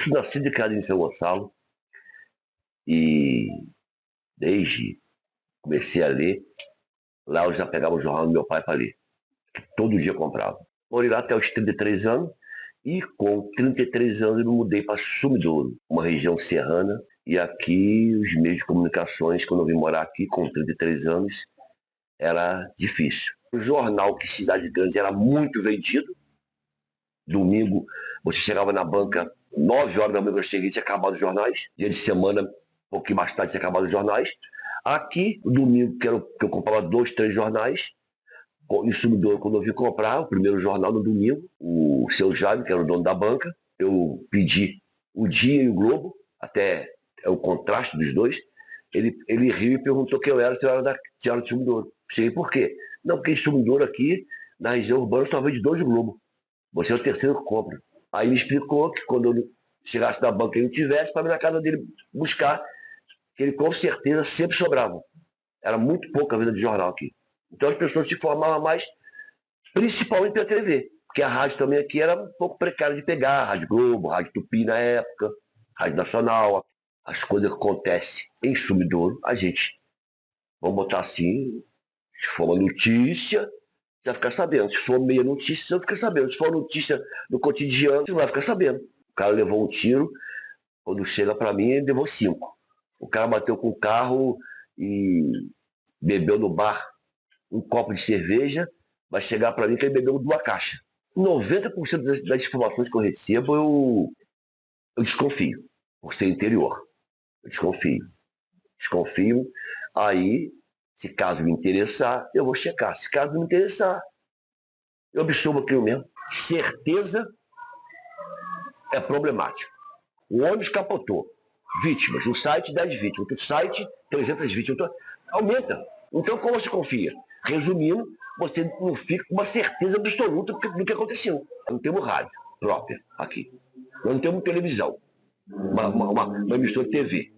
sou nascido e criado em São Gonçalo e desde que comecei a ler, lá eu já pegava o jornal do meu pai para ler. Todo dia eu comprava. Morei lá até os 33 anos e com 33 anos eu me mudei para Sumidouro, uma região serrana. E aqui os meios de comunicações, quando eu vim morar aqui com 33 anos, era difícil. O jornal que Cidade Grande era muito vendido. Domingo você chegava na banca, 9 horas da manhã eu cheguei, tinha acabado os jornais. Dia de semana, um pouquinho mais tarde, tinha acabado os jornais. Aqui, o domingo, que eu comprava 2, 3 jornais. Em Sumidouro, quando eu vim comprar o primeiro jornal no domingo, o seu Jaime, que era o dono da banca, eu pedi o Dia e o Globo, até é o contraste dos dois. Ele riu e perguntou quem eu era, se eu era de Sumidouro. Sei por quê? Não, porque em Sumidouro aqui, na região urbana, só vende 2 Globo. Você é o terceiro que compra. Aí me explicou que quando eu chegasse na banca e não tivesse, para ir na casa dele buscar, que ele com certeza sempre sobrava. Era muito pouca venda de jornal aqui. Então as pessoas se informavam mais, principalmente pela TV, porque a rádio também aqui era um pouco precária de pegar, Rádio Globo, Rádio Tupi na época, Rádio Nacional. As coisas que acontecem em Sumidouro, a gente, vamos botar assim, se for uma notícia, você vai ficar sabendo. Se for meia notícia, você vai ficar sabendo. Se for notícia no cotidiano, você vai ficar sabendo. O cara levou um tiro, quando chega para mim, ele levou 5. O cara bateu com o carro e bebeu no bar um copo de cerveja, vai chegar para mim que ele bebeu 2 caixas. 90% das informações que eu recebo, eu desconfio, por ser interior. Eu desconfio. Desconfio, aí, se caso me interessar, eu vou checar. Se caso não me interessar, eu absorvo aquilo mesmo. Certeza é problemático. O ônibus capotou. Vítimas. Um site, 10 vítimas. Outro site, 300 vítimas. Aumenta. Então, como você confia? Resumindo, você não fica com uma certeza absoluta do que aconteceu. Não temos rádio própria aqui. Nós não temos televisão. Uma emissora de TV.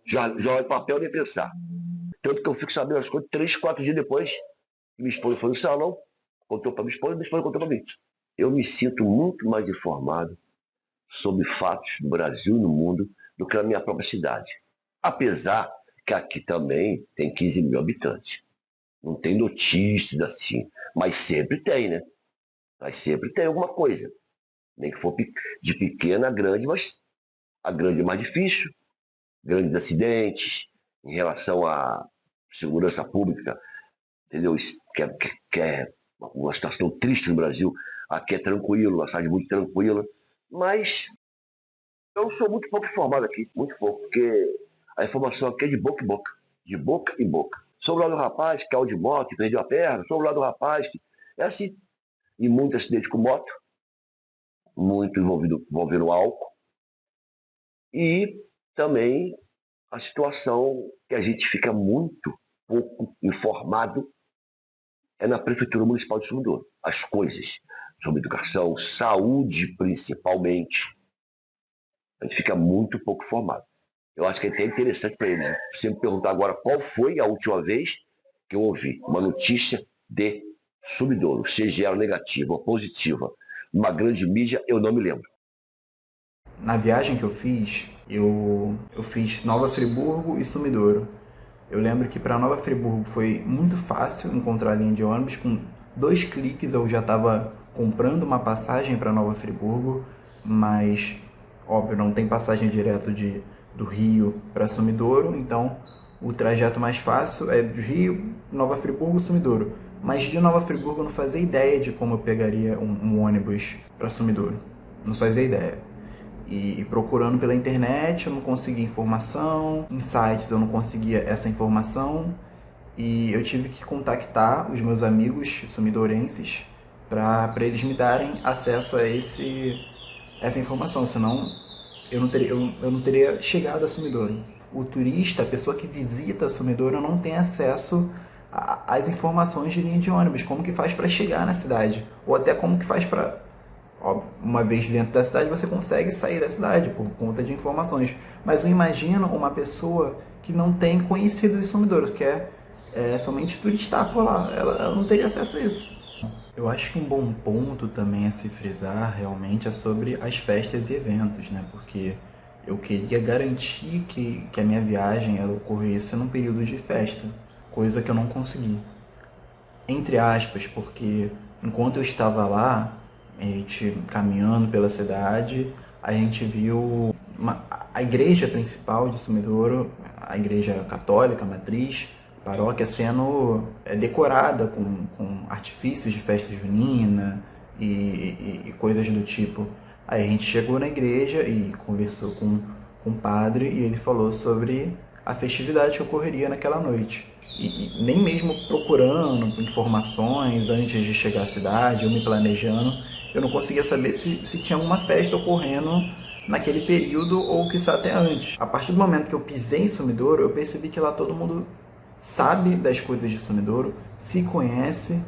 Jornal de papel nem pensar. Tanto que eu fico sabendo as coisas 3, 4 dias depois. Minha esposa foi no salão, contou para minha esposa contou para mim. Eu me sinto muito mais informado sobre fatos do Brasil e no mundo do que na minha própria cidade. Apesar que aqui também tem 15 mil habitantes. Não tem notícias assim, mas sempre tem, né? Mas sempre tem alguma coisa. Nem que for de pequena a grande, mas a grande é mais difícil. Grandes acidentes, em relação à segurança pública, entendeu? Que é uma situação triste no Brasil. Aqui é tranquilo, uma cidade muito tranquila. Mas eu sou muito pouco informado aqui, muito pouco, porque a informação aqui é de boca em boca. De boca em boca. Sobre o lado do rapaz que caiu de moto, que perdeu a perna, sobre o lado do rapaz que... É assim. E muito acidente com moto, muito envolvendo álcool. E também a situação que a gente fica muito pouco informado é na Prefeitura Municipal de Sumidouro. As coisas sobre educação, saúde principalmente, a gente fica muito pouco informado. Eu acho que é até interessante para eles. Você me perguntar agora qual foi a última vez que eu ouvi uma notícia de Sumidouro, seja ela negativa ou positiva, numa grande mídia, eu não me lembro. Na viagem que eu fiz Nova Friburgo e Sumidouro. Eu lembro que para Nova Friburgo foi muito fácil encontrar a linha de ônibus. Com 2 cliques eu já estava comprando uma passagem para Nova Friburgo, mas, óbvio, não tem passagem direto do Rio para Sumidouro, então o trajeto mais fácil é do Rio, Nova Friburgo, Sumidouro. Mas de Nova Friburgo eu não fazia ideia de como eu pegaria um ônibus para Sumidouro. Não fazia ideia. E procurando pela internet eu não conseguia informação, em sites eu não conseguia essa informação, e eu tive que contactar os meus amigos sumidourenses para eles me darem acesso a essa informação, senão eu não teria chegado a Sumidouro. O turista, a pessoa que visita Sumidouro, não tem acesso às informações de linha de ônibus, como que faz para chegar na cidade, ou até como que faz para... Uma vez dentro da cidade, você consegue sair da cidade por conta de informações. Mas eu imagino uma pessoa que não tem conhecidos em Sumidouro, que é somente turistar por lá. Ela não teria acesso a isso. Eu acho que um bom ponto também a se frisar realmente é sobre as festas e eventos, né? Porque eu queria garantir que a minha viagem ela ocorresse num período de festa, coisa que eu não consegui. Entre aspas, porque enquanto eu estava lá, a gente caminhando pela cidade, a gente viu a igreja principal de Sumidouro, a igreja católica, a matriz, paróquia, sendo decorada com artifícios de festa junina e coisas do tipo. Aí a gente chegou na igreja e conversou com o padre e ele falou sobre a festividade que ocorreria naquela noite. E nem mesmo procurando informações antes de chegar à cidade, ou me planejando, eu não conseguia saber se tinha alguma festa ocorrendo naquele período ou quiçá até antes. A partir do momento que eu pisei em Sumidouro, eu percebi que lá todo mundo sabe das coisas de Sumidouro, se conhece,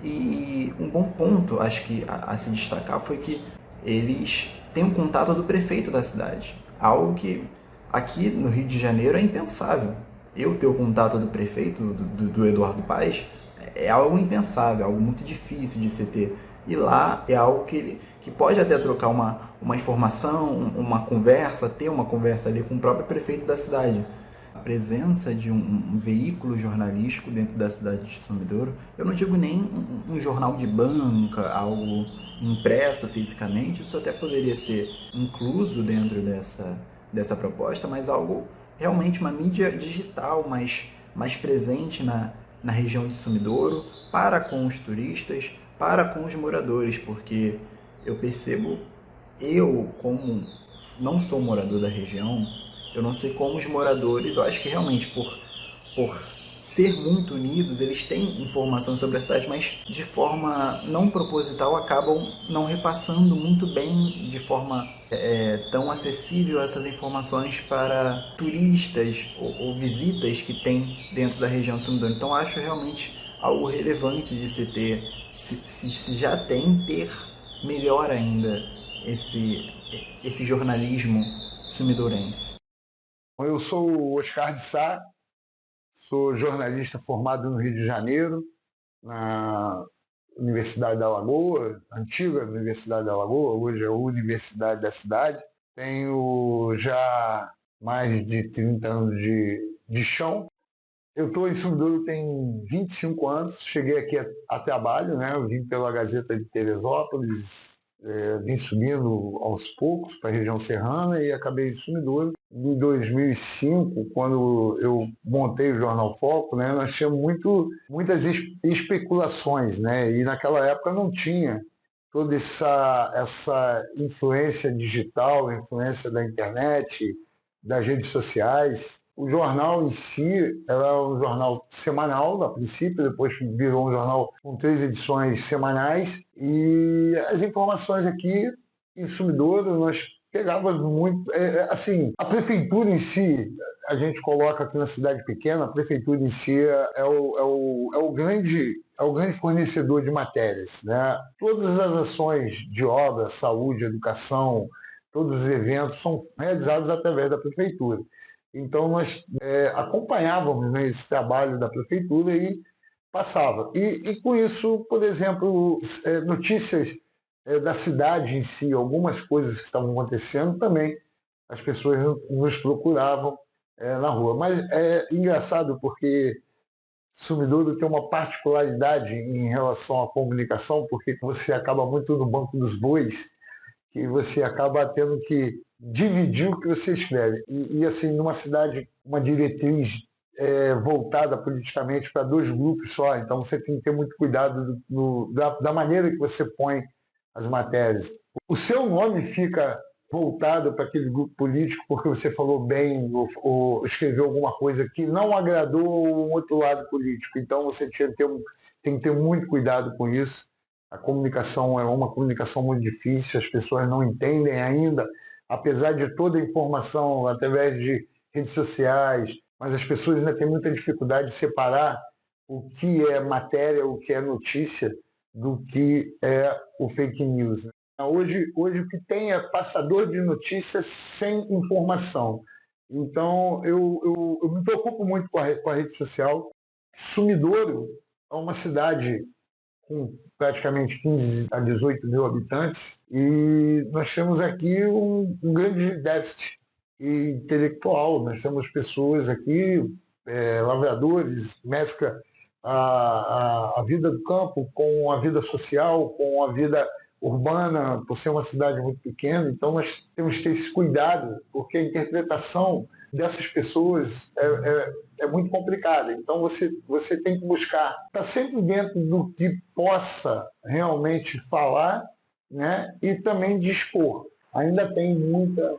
e um bom ponto, acho que a se destacar, foi que eles têm um contato do prefeito da cidade. Algo que aqui no Rio de Janeiro é impensável. Eu ter o contato do prefeito, do Eduardo Paes, é algo impensável, algo muito difícil de se ter. E lá é algo que pode até trocar uma informação, uma conversa, ter uma conversa ali com o próprio prefeito da cidade. A presença de um veículo jornalístico dentro da cidade de Sumidouro, eu não digo nem um jornal de banca, algo impresso fisicamente, isso até poderia ser incluso dentro dessa proposta, mas algo realmente uma mídia digital mais presente na região de Sumidouro, para com os turistas, para com os moradores, porque eu percebo, eu como não sou morador da região, eu não sei como os moradores, eu acho que realmente por ser muito unidos, eles têm informações sobre a cidade, mas de forma não proposital acabam não repassando muito bem de forma tão acessível essas informações para turistas ou visitas que tem dentro da região de Sumidoro. Então acho realmente algo relevante de se ter, se já tem, ter melhor ainda esse jornalismo sumidorense. Eu sou o Oscar de Sá, sou jornalista formado no Rio de Janeiro, na Universidade da Lagoa, antiga Universidade da Lagoa, hoje é a Universidade da Cidade. Tenho já mais de 30 anos de chão. Eu estou em Sumidouro tem 25 anos, cheguei aqui a trabalho, né? Eu vim pela Gazeta de Teresópolis, vim subindo aos poucos para a região serrana e acabei em Sumidouro. Em 2005, quando eu montei o Jornal Foco, né, nós tínhamos muitas especulações, né? E naquela época não tinha toda essa influência digital, influência da internet, das redes sociais. O jornal em si era um jornal semanal, a princípio, depois virou um jornal com 3 edições semanais, e as informações aqui em Sumidouro nós pegávamos muito. Assim, a prefeitura em si, a gente coloca aqui na cidade pequena, a prefeitura em si é o grande fornecedor de matérias, né? Todas as ações de obra, saúde, educação, todos os eventos são realizados através da prefeitura. Então, nós acompanhávamos, né, esse trabalho da prefeitura e passava. E com isso, por exemplo, notícias da cidade em si, algumas coisas que estavam acontecendo também, as pessoas nos procuravam na rua. Mas é engraçado porque Sumidouro tem uma particularidade em relação à comunicação, porque você acaba muito no banco dos bois, que você acaba tendo que dividir o que você escreve. E assim, numa cidade, uma diretriz voltada politicamente para 2 grupos só, então você tem que ter muito cuidado da maneira que você põe as matérias. O seu nome fica voltado para aquele grupo político porque você falou bem ou escreveu alguma coisa que não agradou o outro lado político. Então você tem que ter muito cuidado com isso. A comunicação é uma comunicação muito difícil, as pessoas não entendem ainda, apesar de toda a informação através de redes sociais, mas as pessoas ainda têm muita dificuldade de separar o que é matéria, o que é notícia, do que é o fake news. Hoje o que tem é passador de notícias sem informação. Então, eu me preocupo muito com a rede social. Sumidouro é uma cidade com praticamente 15 a 18 mil habitantes, e nós temos aqui um grande déficit intelectual. Nós temos pessoas aqui, lavradores, mescla a vida do campo com a vida social, com a vida urbana, por ser uma cidade muito pequena. Então nós temos que ter esse cuidado, porque a interpretação dessas pessoas é muito complicada. Então você tem que buscar estar sempre dentro do que possa realmente falar, né? E também dispor. Ainda tem muita...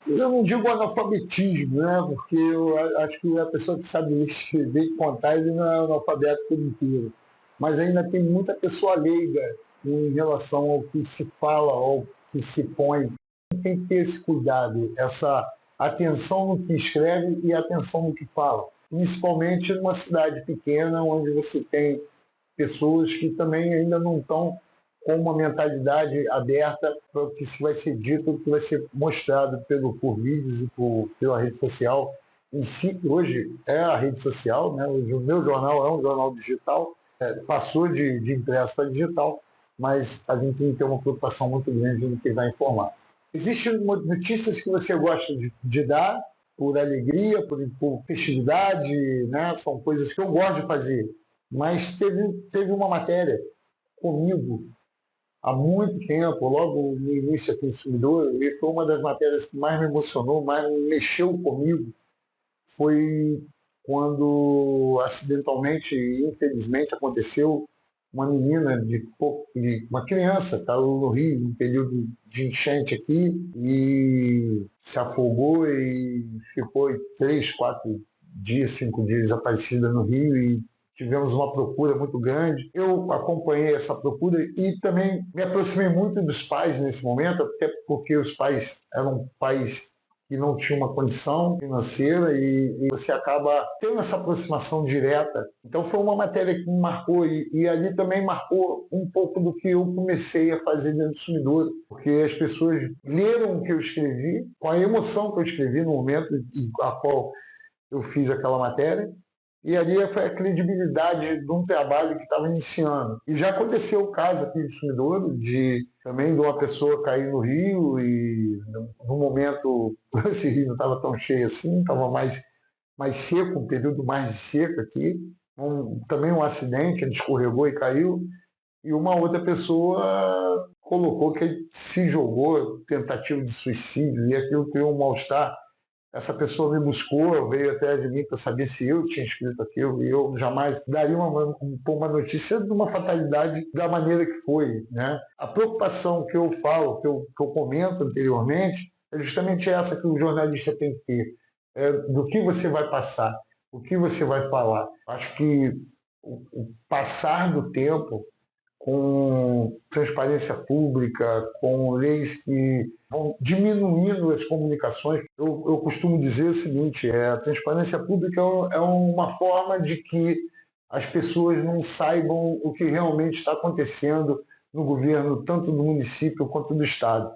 Eu não digo analfabetismo, né? Porque eu acho que a pessoa que sabe ler, escrever e contar, ele não é analfabeto por inteiro. Mas ainda tem muita pessoa leiga em relação ao que se fala, ao que se põe. Tem que ter esse cuidado, essa atenção no que escreve e atenção no que fala. Principalmente numa cidade pequena, onde você tem pessoas que também ainda não estão com uma mentalidade aberta para o que vai ser dito, o que vai ser mostrado por vídeos e pela rede social em si. Hoje é a rede social, né? Hoje o meu jornal é um jornal digital, passou de impresso para digital, mas a gente tem que ter uma preocupação muito grande no que vai informar. Existem notícias que você gosta de dar por alegria, por festividade, né? São coisas que eu gosto de fazer, mas teve uma matéria comigo há muito tempo, logo no início aqui no Consumidor, e foi uma das matérias que mais me emocionou, mais me mexeu comigo, foi quando acidentalmente e infelizmente aconteceu uma menina uma criança caiu no rio num período de enchente aqui e se afogou e ficou 3, 4 dias, 5 dias desaparecida no rio, e tivemos uma procura muito grande. Eu acompanhei essa procura e também me aproximei muito dos pais nesse momento, até porque os pais eram pais que não tinham uma condição financeira, e você acaba tendo essa aproximação direta. Então foi uma matéria que me marcou, e ali também marcou um pouco do que eu comecei a fazer dentro do Consumidor, porque as pessoas leram o que eu escrevi, com a emoção que eu escrevi no momento a qual eu fiz aquela matéria, e ali foi a credibilidade de um trabalho que estava iniciando. E já aconteceu o caso aqui de Sumidouro, também de uma pessoa cair no rio, e no momento esse rio não estava tão cheio assim, estava mais seco, um período mais de seca aqui. Também um acidente, ele escorregou e caiu, e uma outra pessoa colocou que ele se jogou, tentativa de suicídio, e aquilo criou um mal-estar. Essa pessoa me buscou, veio até de mim para saber se eu tinha escrito aquilo, e eu jamais daria uma notícia de uma fatalidade da maneira que foi, né? A preocupação que eu falo, que eu comento anteriormente, é justamente essa que o jornalista tem que ter, do que você vai passar, o que você vai falar. Acho que o passar do tempo com transparência pública, com leis que vão diminuindo as comunicações. Eu costumo dizer o seguinte, a transparência pública é uma forma de que as pessoas não saibam o que realmente está acontecendo no governo, tanto do município quanto do Estado.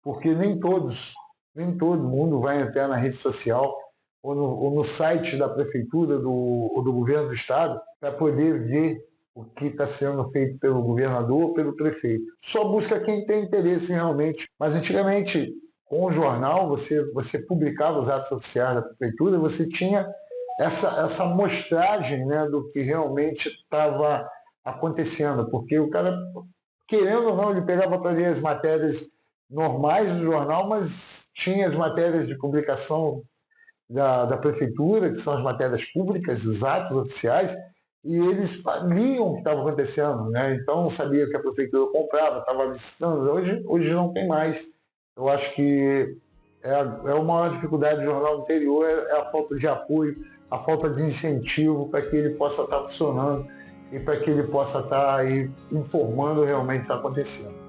Porque nem todo mundo vai entrar na rede social ou no site da prefeitura ou do governo do Estado para poder ver o que está sendo feito pelo governador ou pelo prefeito. Só busca quem tem interesse realmente. Mas antigamente, com o jornal, você publicava os atos oficiais da prefeitura, você tinha essa amostragem, né, do que realmente estava acontecendo, porque o cara, querendo ou não, ele pegava para ler as matérias normais do jornal, mas tinha as matérias de publicação da prefeitura, que são as matérias públicas, os atos oficiais, e eles liam o que estava acontecendo, né? Então sabia que a prefeitura comprava, estava licitando. Hoje não tem mais. Eu acho que a maior dificuldade do jornal interior é a falta de apoio, a falta de incentivo para que ele possa estar funcionando e para que ele possa estar aí informando realmente o que está acontecendo.